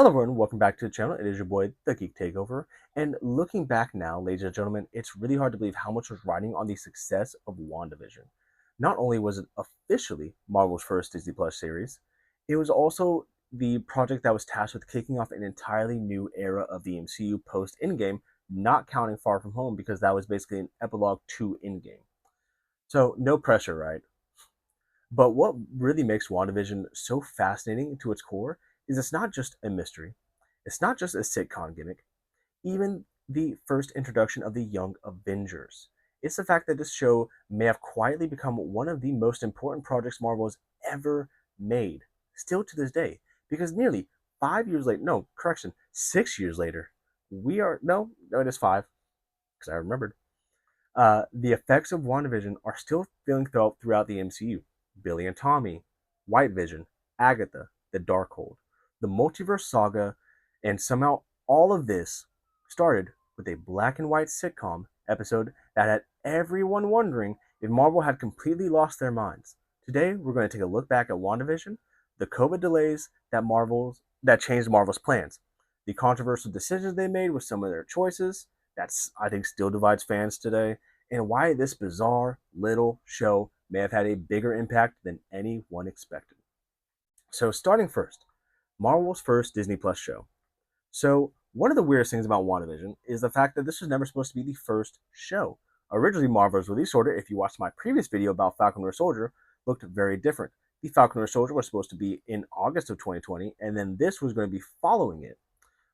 Hello everyone, welcome back to the channel. It is your boy, The Geek Takeover. And looking back now, ladies and gentlemen, it's really hard to believe how much was riding on the success of WandaVision. Not only was it officially Marvel's first Disney Plus series, it was also the project that was tasked with kicking off an entirely new era of the MCU post Endgame, not counting Far From Home because that was basically an epilogue to Endgame. So, no pressure, right? But what really makes WandaVision so fascinating to its core is it's not just a mystery, it's not just a sitcom gimmick, even the first introduction of the Young Avengers. It's the fact that this show may have quietly become one of the most important projects Marvel has ever made, still to this day, because nearly 5 years later, no, correction, 6 years later, no, it is five, because I remembered, the effects of WandaVision are still feeling felt throughout the MCU. Billy and Tommy, White Vision, Agatha, the Darkhold, the Multiverse Saga, and somehow all of this started with a black and white sitcom episode that had everyone wondering if Marvel had completely lost their minds. Today, we're going to take a look back at WandaVision, the COVID delays that changed Marvel's plans, the controversial decisions they made with some of their choices, that's I think still divides fans today, and why this bizarre little show may have had a bigger impact than anyone expected. So, starting first, Marvel's first Disney Plus show. So, one of the weirdest things about WandaVision is the fact that this was never supposed to be the first show. Originally, Marvel's release order, if you watched my previous video about Falcon Winter Soldier, looked very different. The Falcon Winter Soldier was supposed to be in August of 2020, and then this was going to be following it.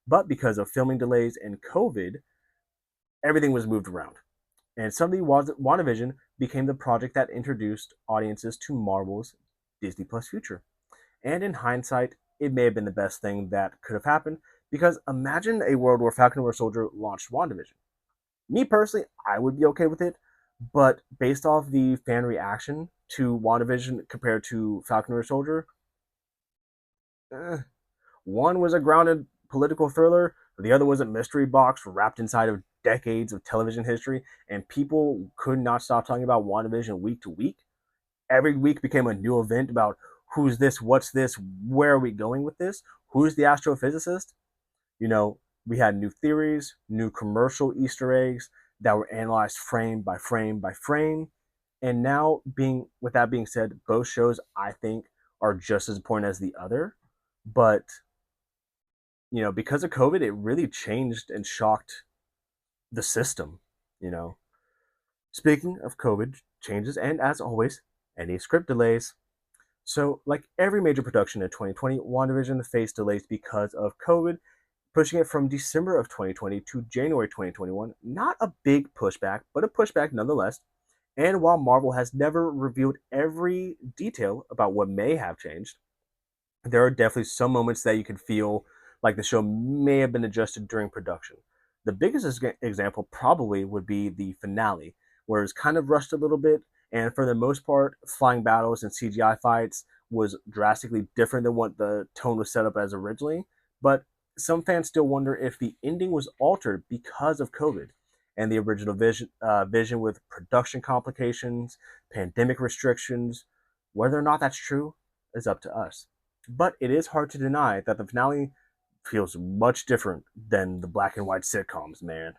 But because of filming delays and COVID, everything was moved around. And suddenly, WandaVision became the project that introduced audiences to Marvel's Disney Plus future. And in hindsight, it may have been the best thing that could have happened because imagine a world where Falcon and Winter Soldier launched WandaVision. Me personally, I would be okay with it, but based off the fan reaction to WandaVision compared to Falcon and Winter Soldier, eh, one was a grounded political thriller, the other was a mystery box wrapped inside of decades of television history, and people could not stop talking about WandaVision week to week. Every week became a new event about who's this, what's this, where are we going with this, who's the astrophysicist. You know, we had new theories, new commercial Easter eggs that were analyzed frame by frame by frame. And now, with that being said, both shows I think are just as important as the other. But because of COVID, it really changed and shocked the system. You know, speaking of COVID changes, and as always, any script delays. So, like every major production in 2020, WandaVision faced delays because of COVID, pushing it from December of 2020 to January 2021. Not a big pushback, but a pushback nonetheless. And while Marvel has never revealed every detail about what may have changed, there are definitely some moments that you can feel like the show may have been adjusted during production. The biggest example probably would be the finale, where it's kind of rushed a little bit, and for the most part, flying battles and CGI fights was drastically different than what the tone was set up as originally. But some fans still wonder if the ending was altered because of COVID and the original vision with production complications, pandemic restrictions. Whether or not that's true is up to us. But it is hard to deny that the finale feels much different than the black and white sitcoms, man.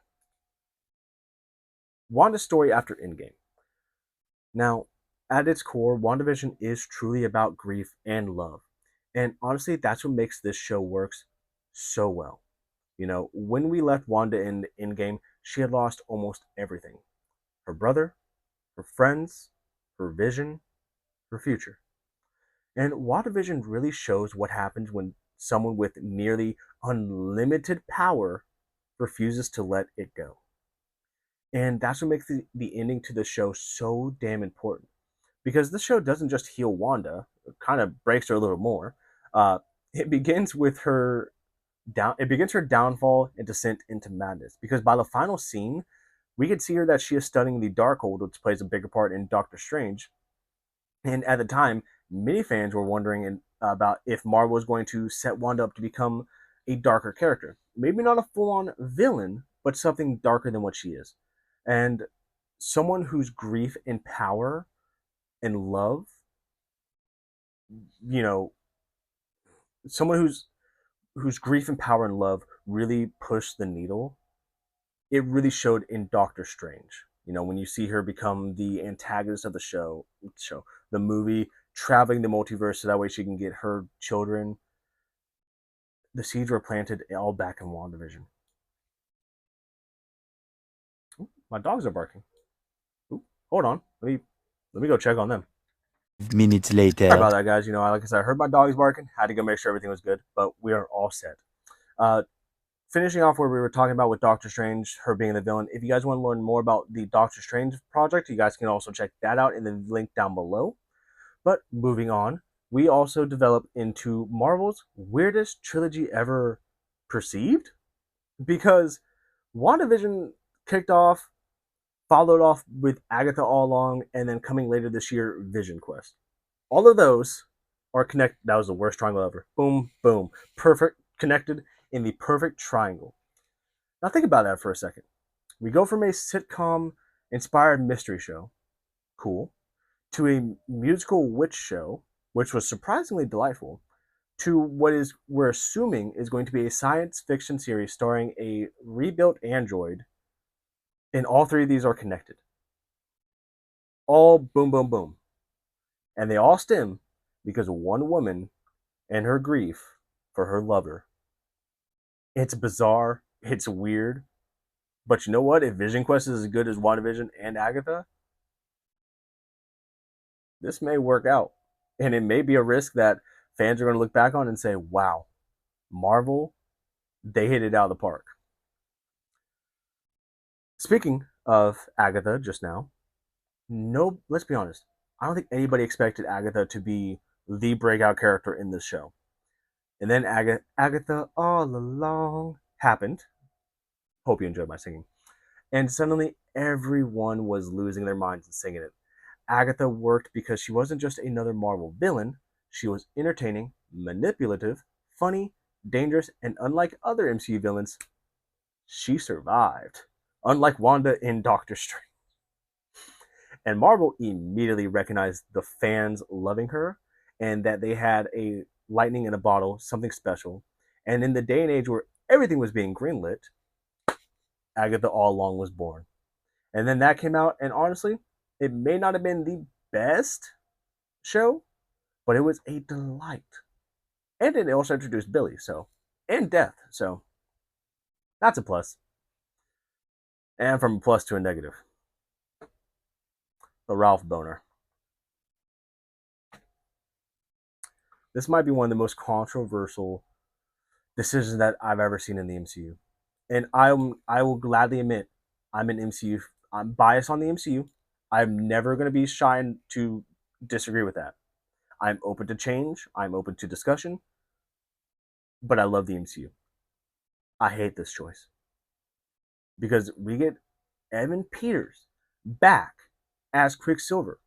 Wanda's story after Endgame. Now, at its core, WandaVision is truly about grief and love. And honestly, that's what makes this show works so well. When we left Wanda in Endgame, she had lost almost everything: her brother, her friends, her vision, her future. And WandaVision really shows what happens when someone with nearly unlimited power refuses to let it go. And that's what makes the ending to the show so damn important. Because this show doesn't just heal Wanda, it kind of breaks her a little more. It begins with her it begins her downfall and descent into madness. Because by the final scene, we could see her that she is studying the Darkhold, which plays a bigger part in Doctor Strange. And at the time, many fans were wondering about if Marvel was going to set Wanda up to become a darker character. Maybe not a full on villain, but something darker than what she is. And someone whose grief and power and love, you know, someone whose grief and power and love really pushed the needle, it really showed in Doctor Strange. You know, when you see her become the antagonist of the the movie, traveling the multiverse so that way she can get her children. The seeds were planted all back in WandaVision. Ooh, my dogs are barking. Ooh, hold on. Let me go check on them. Minutes Sorry later. about that, guys. You know, like I said, I heard my dogs barking. Had to go make sure everything was good, but we are all set. Uh, Finishing off where we were talking about with Doctor Strange, her being the villain. If you guys want to learn more about the Doctor Strange project, you guys can also check that out in the link down below. But moving on, we also develop into Marvel's weirdest trilogy ever perceived, because WandaVision kicked off, followed off with Agatha All Along, and then coming later this year, Vision Quest. All of those are connected. That was the worst triangle ever. Boom, boom. Perfect, connected in the perfect triangle. Now think about that for a second. We go from a sitcom inspired mystery show, cool, to a musical witch show, which was surprisingly delightful, to what is we're assuming is going to be a science fiction series starring a rebuilt android, and all three of these are connected. All boom, boom, boom. And they all stem because of one woman and her grief for her lover. It's bizarre, it's weird, but you know what? If Vision Quest is as good as WandaVision and Agatha, this may work out. And it may be a risk that fans are going to look back on and say, wow, Marvel, they hit it out of the park. Speaking of Agatha just now, no, let's be honest. I don't think anybody expected Agatha to be the breakout character in this show. And then Agatha All Along happened. Hope you enjoyed my singing. And suddenly everyone was losing their minds and singing it. Agatha worked because she wasn't just another Marvel villain, she was entertaining, manipulative, funny, dangerous, and unlike other MCU villains, she survived. Unlike Wanda in Doctor Strange. And Marvel immediately recognized the fans loving her and that they had a lightning in a bottle, something special. And in the day and age where everything was being greenlit, Agatha All Along was born. And then that came out, and honestly, it may not have been the best show, but it was a delight. And it also introduced Billy, so, and Death, so that's a plus. And from a plus to a negative, the Ralph Boner. This might be one of the most controversial decisions that I've ever seen in the MCU. And I will gladly admit I'm an MCU. I'm biased on the MCU. I'm never going to be shy to disagree with that. I'm open to change. I'm open to discussion. But I love the MCU. I hate this choice because we get Evan Peters back as Quicksilver,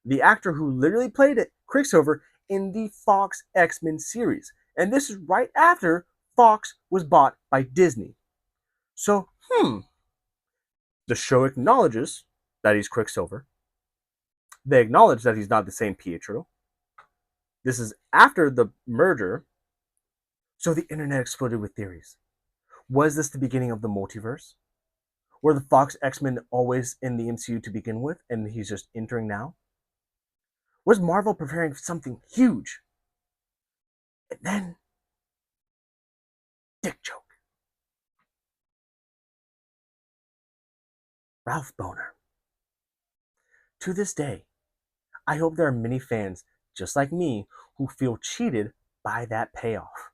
the actor who literally played it, Quicksilver, in the Fox X-Men series. And this is right after Fox was bought by Disney. So, the show acknowledges that he's Quicksilver. They acknowledge that he's not the same Pietro. This is after the merger. So the internet exploded with theories. Was this the beginning of the multiverse? Were the Fox X-Men always in the MCU to begin with, and he's just entering now? Was Marvel preparing for something huge? And then, dick joke. Ralph Boner. To this day, I hope there are many fans just like me who feel cheated by that payoff.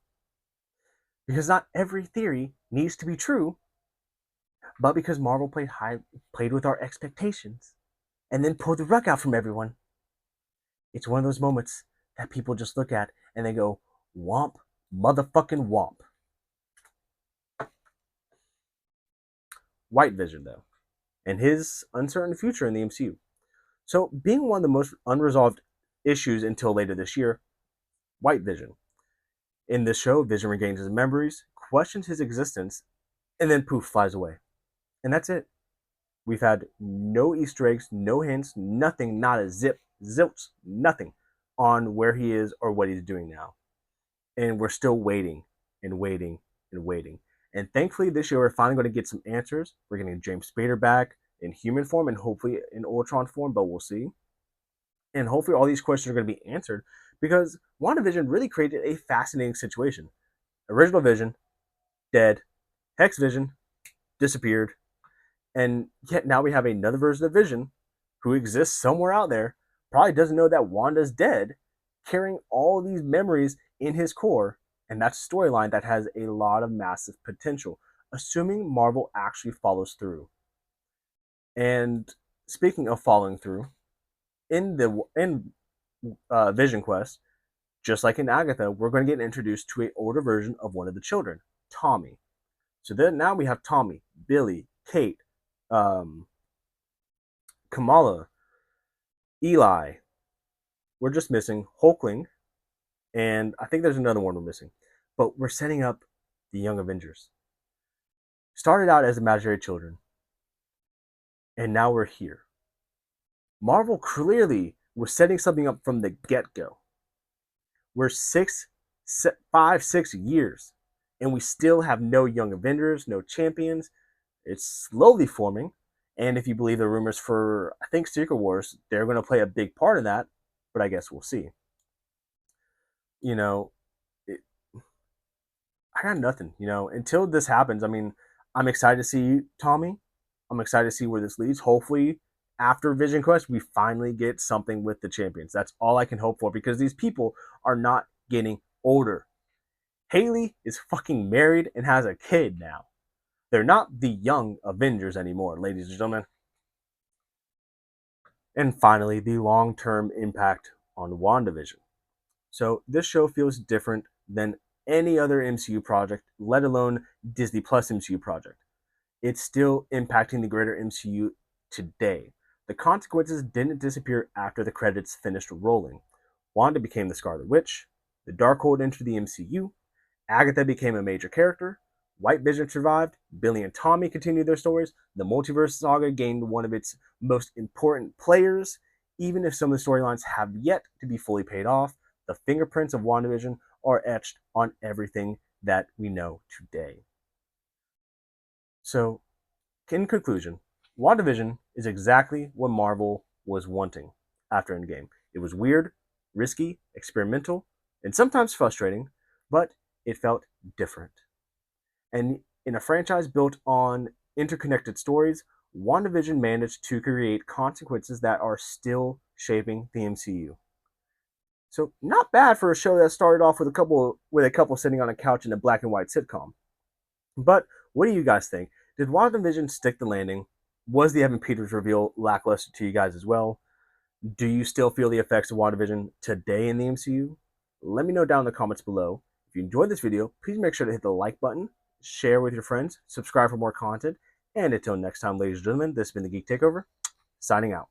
Because not every theory needs to be true, but because Marvel played with our expectations and then pulled the rug out from everyone, it's one of those moments that people just look at and they go, womp, motherfucking womp. White Vision, though, and his uncertain future in the MCU. So, being one of the most unresolved issues until later this year, White Vision. In this show, Vision regains his memories, questions his existence, and then poof, flies away. And that's it. We've had no Easter eggs, no hints, nothing, not a zip, zilch, nothing on where he is or what he's doing now. And we're still waiting and waiting and waiting. And thankfully, this year we're finally going to get some answers. We're getting James Spader back in human form and hopefully in Ultron form, but we'll see. And hopefully, all these questions are going to be answered because WandaVision really created a fascinating situation. Original Vision, dead. Hex Vision, disappeared. And yet now we have another version of Vision who exists somewhere out there, probably doesn't know that Wanda's dead, carrying all these memories in his core. And that's a storyline that has a lot of massive potential, assuming Marvel actually follows through. And speaking of following through, in Vision Quest, just like in Agatha, we're going to get introduced to an older version of one of the children, Tommy. So then now we have Tommy, Billy, Kate, Kamala, Eli. We're just missing Hulkling, and I think there's another one we're missing. But we're setting up the Young Avengers. Started out as imaginary children, and now we're here. Marvel clearly was setting something up from the get-go. We're 5, 6 years, and we still have no Young Avengers, no champions. It's slowly forming, and if you believe the rumors for, I think, Secret Wars, they're going to play a big part in that, but I guess we'll see. You know, I got nothing, until this happens. I mean, I'm excited to see Tommy. I'm excited to see where this leads. Hopefully, after Vision Quest, we finally get something with the champions. That's all I can hope for because these people are not getting older. Haley is fucking married and has a kid now. They're not the Young Avengers anymore, ladies and gentlemen. And finally, the long-term impact on WandaVision. So this show feels different than any other MCU project, let alone Disney Plus MCU project. It's still impacting the greater MCU today. The consequences didn't disappear after the credits finished rolling. Wanda became the Scarlet Witch, the Darkhold entered the MCU, Agatha became a major character, White Vision survived, Billy and Tommy continued their stories, the Multiverse Saga gained one of its most important players. Even if some of the storylines have yet to be fully paid off, the fingerprints of WandaVision are etched on everything that we know today. So, in conclusion, WandaVision is exactly what Marvel was wanting after Endgame. It was weird, risky, experimental, and sometimes frustrating, but it felt different. And in a franchise built on interconnected stories, WandaVision managed to create consequences that are still shaping the MCU. So not bad for a show that started off with a couple sitting on a couch in a black and white sitcom. But what do you guys think? Did WandaVision stick the landing? Was the Evan Peters reveal lackluster to you guys as well? Do you still feel the effects of WandaVision today in the MCU? Let me know down in the comments below. If you enjoyed this video, please make sure to hit the like button, share with your friends, subscribe for more content, and until next time, ladies and gentlemen, this has been the Geek Takeover, signing out.